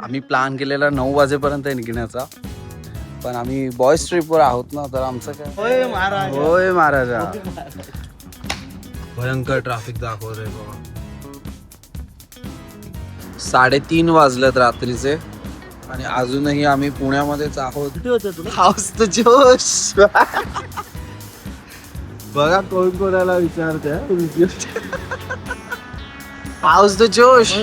आम्ही प्लॅन केलेला 9 वाजेपर्यंत निघण्याचा, पण आम्ही बॉयज ट्रिपवर आहोत ना, तर आमचं काय होय महाराजा. भयंकर ट्रॅफिक दाखवतोय बाबा. 3:30 वाजलेत रात्रीचे आणि अजूनही आम्ही पुण्यामध्येच आहोत. हाऊस द जोश. बघा कोण कोणाला विचारते. हाऊस द जोश.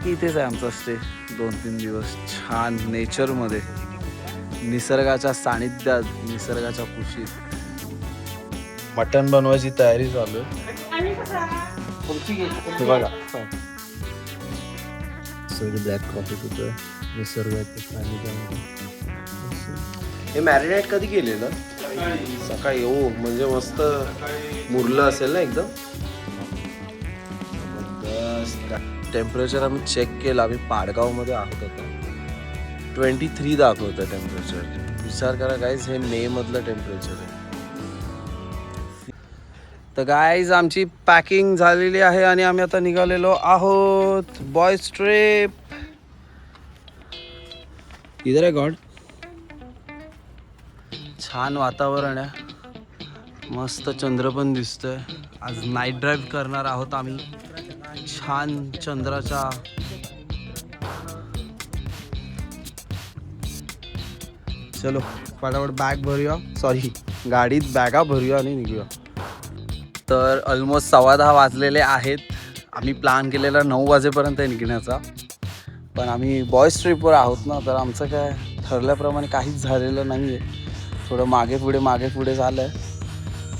इथेच आहे आमचा स्टे 2-3 दिवस. छान नेचर मध्ये, निसर्गाच्या सानिध्यात, निसर्गाच्या कुशीत. मटण बनवायची तयारी चालू आहे. बघा ब्लॅक कॉफी पितोय निसर्गाच्या सानिध्यामध्ये. हे मॅरिनेट कधी केलेलं? सकाळी. हो म्हणजे मस्त मुरलं असेल ना एकदम. टेम्परेचर आम्ही चेक केलं. आम्ही पाडगावमध्ये आहोत आता. 23 दाखवतं टेम्परेचर. विचार करा गाईज, हे मे मधलं टेम्परेचर आहे. तर गाईज आमची पॅकिंग झालेली आहे आणि आम्ही आता निघालेलो आहोत बॉयज ट्रिप. इधर आहे गॉड. छान वातावरण आहे, मस्त चंद्र पण दिसतोय. आज नाईट ड्राईव्ह करणार आहोत आम्ही. छान चंद्राच्या चलो फटाफट बॅग भरूया, सॉरी गाडीत बॅगा भरूया आणि निघूया. तर ऑलमोस्ट 10:15 वाजलेले आहेत. आम्ही प्लॅन केलेला 9 वाजेपर्यंत निघण्याचा, पण आम्ही बॉयज ट्रिपवर आहोत ना, तर आमचं काय ठरल्याप्रमाणे काहीच झालेलं नाही आहे. थोडं मागे पुढे झालं आहे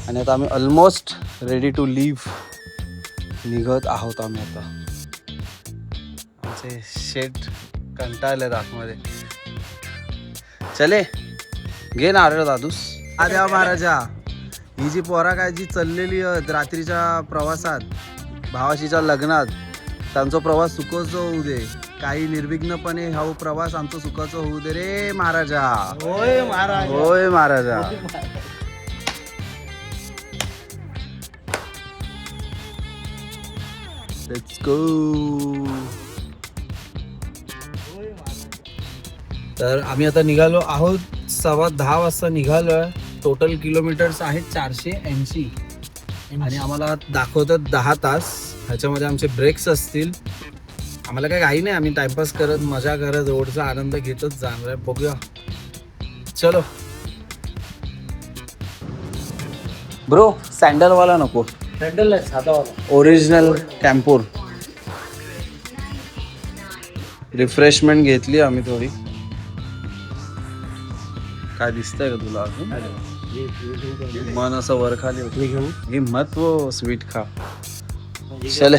आणि आता आम्ही ऑलमोस्ट रेडी टू लिव्ह निघत आहोत. आम्ही आता आमचे शेट कंटाळलेत आतमध्ये. चले घे नारळ दादूस. द्या महाराजा. ही जी पोरा काय जी चाललेली रात्रीच्या प्रवासात भावाशीच्या लग्नात, त्यांचा प्रवास सुखाचा होऊ दे. काही निर्विघ्नपणे हा प्रवास आमचा सुखाचा होऊ दे रे महाराजा. होय महाराज. होय महाराजा. Let's go. तर आम्ही आता निघालो आहोत. 10:15 वाजता निघालोय. टोटल किलोमीटर्स आहेत 480 आणि आम्हाला दाखवतात 10 तास. ह्याच्यामध्ये आमचे ब्रेक्स असतील. आम्हाला काही घाई नाही, आम्ही टाइमपास करत, मजा करत, रोडचा आनंद घेतच जाणार आहे. बघूया. चलो ब्रो, सँडलवाला नको, सँडल नाही, साधावाला ओरिजिनल कॅम्पोर. रिफ्रेशमेंट घेतली आम्ही थोडी. काय दिसतंय का तुला अजून? मन असं वर खाली होतं. हे महत्व स्वीट खा. चले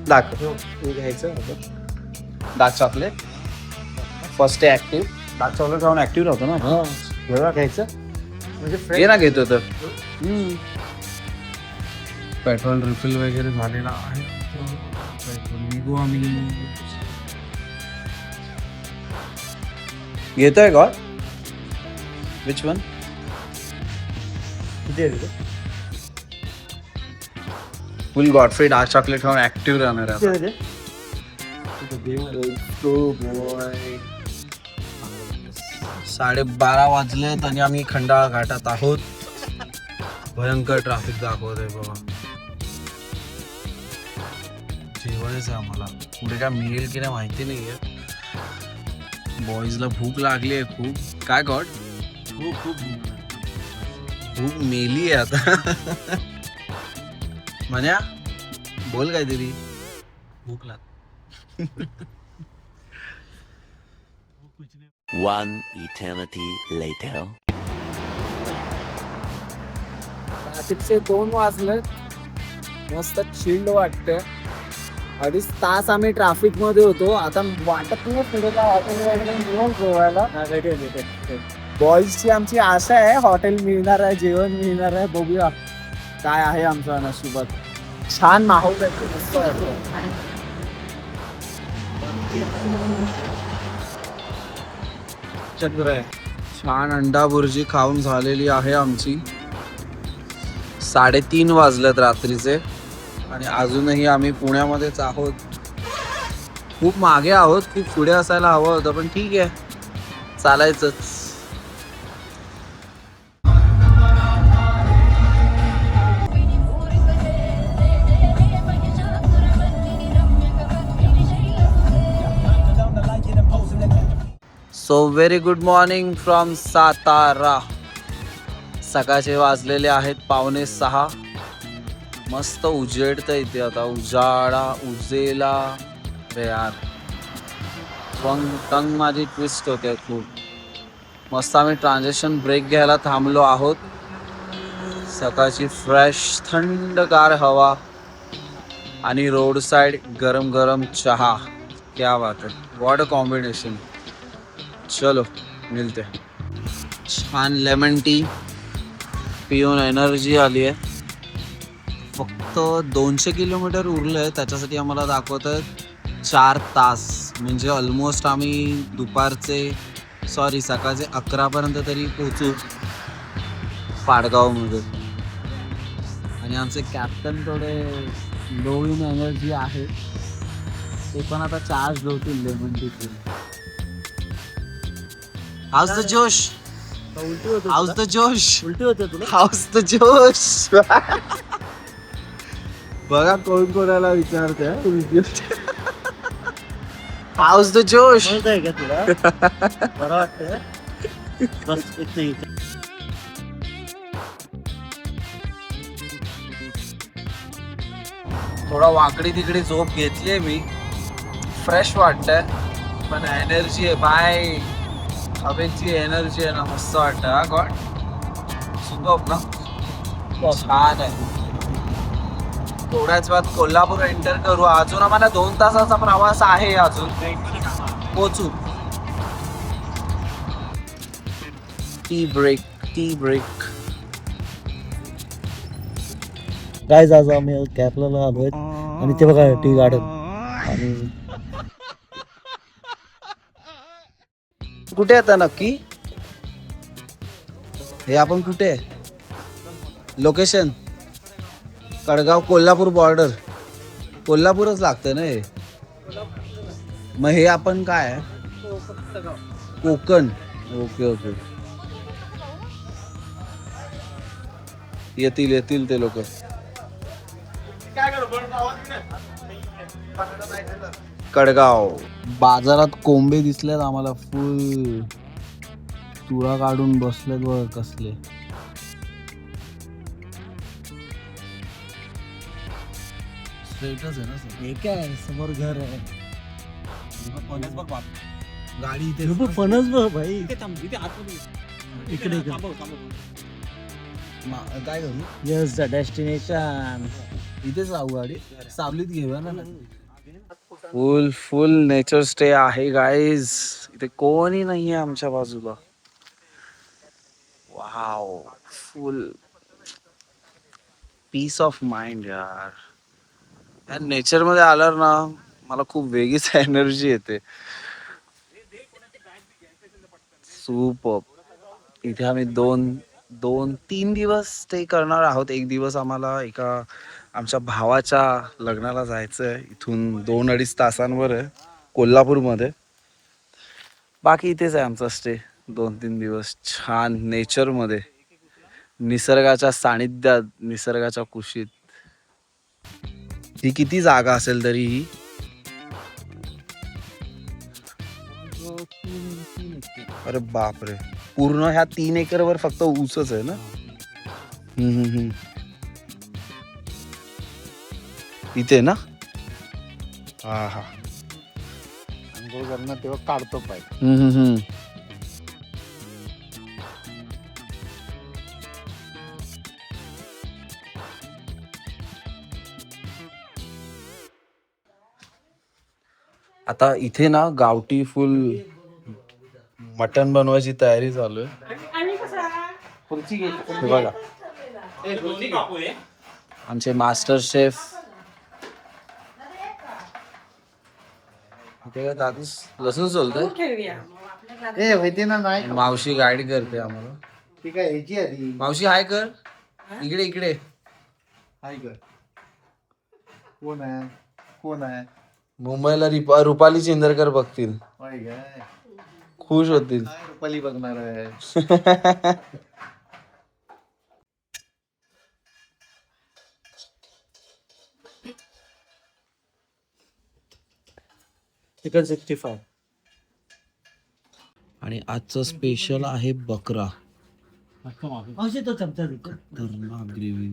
दाखव. घ्यायचं dark chocolate first day active. Dark chocolate खाऊन ऍक्टिव्ह राहतो ना. वेगळा घ्यायचं हे ना घेतो तर. पेट्रोल रिफिल वगैरे झालेला आहे. निघू आम्ही. घेतोय का? Which one? Full Godfrey dark chocolate खाऊन ऍक्टिव्ह राहणार आहे. 12:30 वाजलेत आणि आम्ही खंडाळा घाटात आहोत. भयंकर ट्रॅफिक दाखवत आहे बाबा. जेवायचं आहे आम्हाला. पुढे काय मिळेल की नाही माहिती नाहीये. बॉईजला भूक लागली आहे खूप. काय गॉड, भूक मेली आहे आता. म्हण्या बोल काहीतरी. भूक लाग. One eternity later. ट्रॅफिकचे 2 वाजले. मस्त चिल्ड वाटतंय. 2.5 तास आम्ही ट्रॅफिक मध्ये होतो. आता वाटत नाही पुढे काय हॉटेल वगैरे मिळून गोव्याला. बॉईजची आमची आशा आहे हॉटेल मिळणार आहे, जेवण मिळणार आहे. बघूया काय आहे आमच्या नशिबात. छान माहोल आहे, मस्त वाटतं. छान अंडा भुर्जी खाऊन झालेली आहे आमची. 3:30 वाजलेत रात्रीचे आणि अजूनही आम्ही पुण्यामध्येच आहोत. खूप मागे आहोत, खूप पुढे असायला हवं होतं, पण ठीक आहे, चालायचंच. So very good morning from Satara. सकाळचे वाजलेले आहेत 5:45. मस्त उजेडतं इथे आता, उजेला रे यार. टंग माझी ट्विस्ट होते खूप. मस्त आम्ही ट्रान्झॅक्शन ब्रेक घ्यायला थांबलो आहोत. सकाळची फ्रेश थंडगार हवा आणि रोड साइड गरम गरम चहा. क्या बात है, व्हॉट अ कॉम्बिनेशन. चलो मिलते. छान लेमन टी पिऊन एनर्जी आली आहे. फक्त 200 किलोमीटर उरलं आहे, त्याच्यासाठी आम्हाला दाखवत आहेत 4 तास. म्हणजे ऑलमोस्ट आम्ही सकाळचे 11पर्यंत तरी पोचू पाडगावमध्ये. आणि आमचे कॅप्टन थोडे लो इन एनर्जी आहे, ते पण आता चार्ज होतील लेमन टी. हाऊस द जोश, हाऊस द जोश, उलटी होते तुला. हाऊस द जोश. बघा कोण कोणाला विचारते. हाऊस द जोश. आहे का तुला? बरं वाटतं बस इथे. थोडा वाकडी तिकडे झोप घेतलीये मी, फ्रेश वाटतंय. पण एनर्जी आहे बाय, हवेची एनर्जी आहे ना, मस्त वाटतं. हा गॉड सुपर ना, छान आहे. थोड्याच वेळात कोल्हापूर एंटर करू. अजून आम्हाला 2 तासाचा प्रवास आहे, अजून पोचू. Tea break. गाईज आज आम्ही कॅपला आलोय आणि ते बघा टी गार्डन. आणि कुठे आता नक्की हे आपण कुठे आहे? Location Kadgaon Kolhapur border. कोल्हापूरच लागतं ना हे. मग हे आपण काय आहे? कोकण. ओके. येतील ते लोक. कडगाव बाजारात कोंबे दिसलेत आम्हाला, फुल तुळा काढून बसलेत बघ कसले. स्ट्रेटच आहे ना सर. हे काय समोर घर आहे. गाडी इथे फणस बघ भाई. इकडे काय करू? Yes the destination. इथेच राहू, गाडी सावलीत घेऊया ना. फुल नेचर स्टे आहे गाईज. इथे कोणी नाहीये आमच्या बाजूला. Wow, full peace of mind यार. या नेचर मध्ये आल्यावर ना मला खूप वेगळीच एनर्जी येते. सुपर. इथे आम्ही 2-3 दिवस स्टे करणार आहोत. एक दिवस आम्हाला एका आमच्या भावाच्या लग्नाला जायचं आहे. इथून 2-2.5 तासांवर आहे कोल्हापूरमध्ये. बाकी इथेच आहे आमचा स्टे 2-3 दिवस. छान नेचरमध्ये, निसर्गाच्या सानिध्यात, निसर्गाच्या कुशीत. ही किती जागा असेल तरी ही? अरे बापरे, पूर्ण ह्या 3 एकरवर फक्त ऊसच आहे ना? इथे ना? हा. अंघोळ करणं तेव्हा काढतो पाय. आता इथे ना गावठी फुल मटण बनवायची तयारी चालू आहे. हे बघा आमचे मास्टर शेफ. इथे काय दादूस लसूण सोलतोय. माहिती ना नाही. मावशी गाईड करते आम्हाला. ठीक आहे ह्याची आधी मावशी हाय कर. इकडे हाय कर. कोण आहे कोण आहे मुंबईला रुपाली चिंदरकर बघतील, होय काय खुश होतील. काय रुपाली बघणार आहे चिकन 65. आणि आजचं स्पेशल आहे बकरा. तो चमचा ग्रेव्ही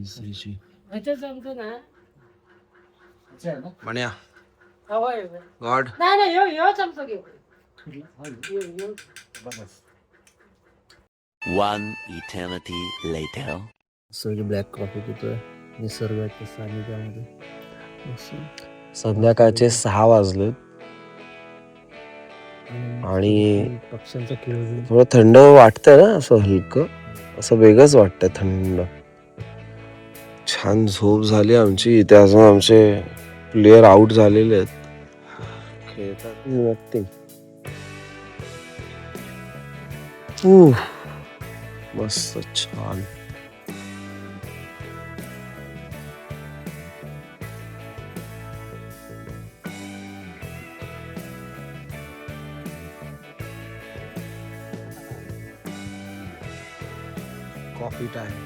ना म्हणया god. One eternity later. Black coffee पितोय निसर्गाच्या सानिध्यामध्ये. संध्याकाळचे 6 वाजले आणि पक्ष्यांचा खेळ थोडं थंड वाटतंय ना, असं हलकं, असं वेगळंच वाटतंय थंड. छान झोप झाली आमची. इथे अजून आमचे प्लेयर आउट झालेले आहेत, खेळतात वाटते. मस्त छान. Coffee time.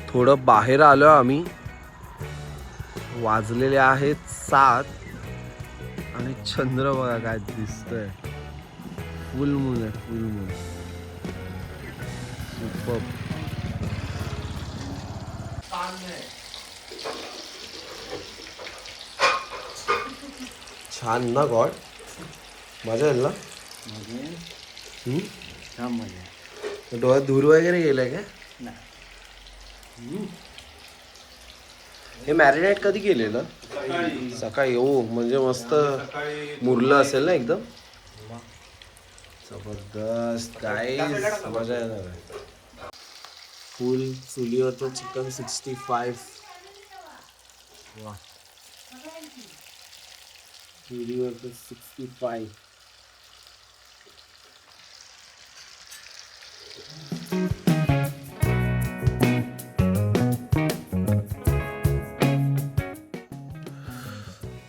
थोडं बाहेर आलो आम्ही. वाजलेले आहेत 7 आणि चंद्र बघा काय दिसतंय. फुल मून आहे, फुल मून. सुपर. छान ना गॉड, मजा येईल ना. डोळ्यात धूर वगैरे गेलाय का? हे मॅरिनेट कधी केलेलं? सकाळी. ओ म्हणजे मस्त मुरलं असेल ना एकदम. जबरदस्त गाईस, मजा येणार आहे. फुल चुलीवरचं चिकन 65. वा, चुलीवरचं 65.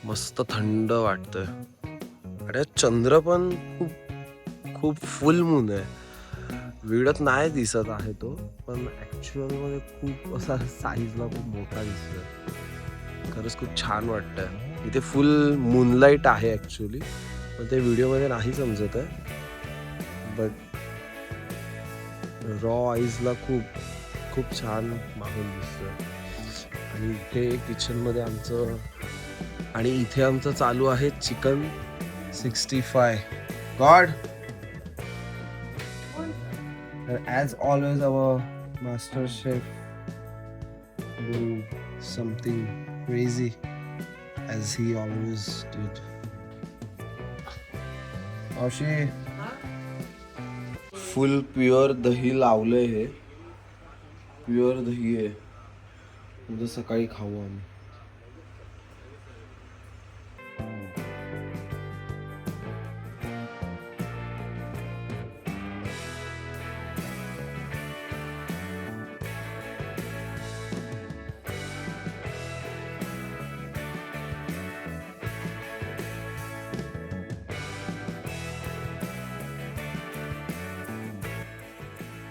मस्त थंड वाटतंय. अरे चंद्र पण खूप फुल मून आहे. व्हिडिओत नाही दिसत आहे तो, पण ऍक्च्युअल मध्ये खूप असा साईजला खूप मोठा दिसतोय. खरंच खूप छान वाटतंय. इथे फुल मूनलाईट आहे ऍक्च्युअली, पण ते व्हिडिओमध्ये नाही समजत आहे. बट रॉ आईजला खूप छान माहोल दिसतोय. आणि इथे किचनमध्ये आमचं, आणि इथे आमचं चालू आहे chicken 65. God. As always, our master chef do something crazy, as he always did. अशी फुल प्युअर दही लावलंय. हे प्युअर दही आहे. उद्या सकाळी खाऊ आम्ही.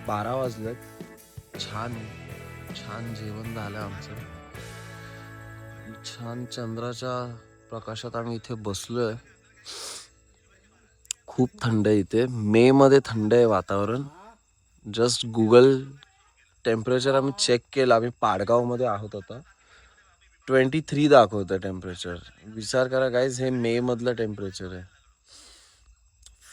बारा वाजलेत. छान छान जेवण झालं आमचं. छान चंद्राच्या प्रकाशात आम्ही इथे बसलोय. खूप थंड आहे इथे. मे मध्ये थंड आहे वातावरण. जस्ट गुगल टेम्परेचर आम्ही चेक केलं. आम्ही पाडगावमध्ये आहोत आता. 23 दाखवतं टेम्परेचर. विचार करा गाईज, हे मे मधलं टेम्परेचर आहे.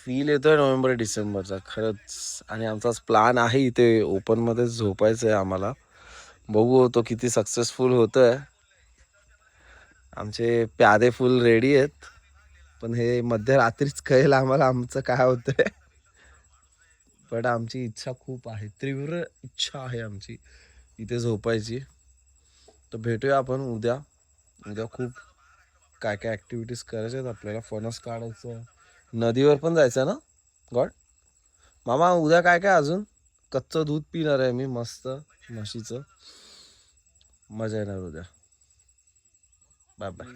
फील येतोय नोव्हेंबर डिसेंबरचा खरंच. आणि आमचाच प्लॅन आहे इथे ओपन मध्ये झोपायचं आहे आम्हाला. बघू तो किती सक्सेसफुल होतोय. आमचे प्यादे फुल रेडी आहेत, पण हे मध्यरात्रीच कळेल आम्हाला आमचं काय होतंय. पण आमची इच्छा खूप आहे, तीव्र इच्छा आहे आमची इथे झोपायची. तर भेटूया आपण उद्या उद्या खूप काय काय ऍक्टिव्हिटीज करायच्या आहेत आपल्याला. फणस काढायचं, नदीवर पण जायचं ना गॉड. मामा उद्या काय काय अजून? कच्चं दूध पिणार आहे मी मस्त म्हशीचं. मजा येणार उद्या. Bye bye.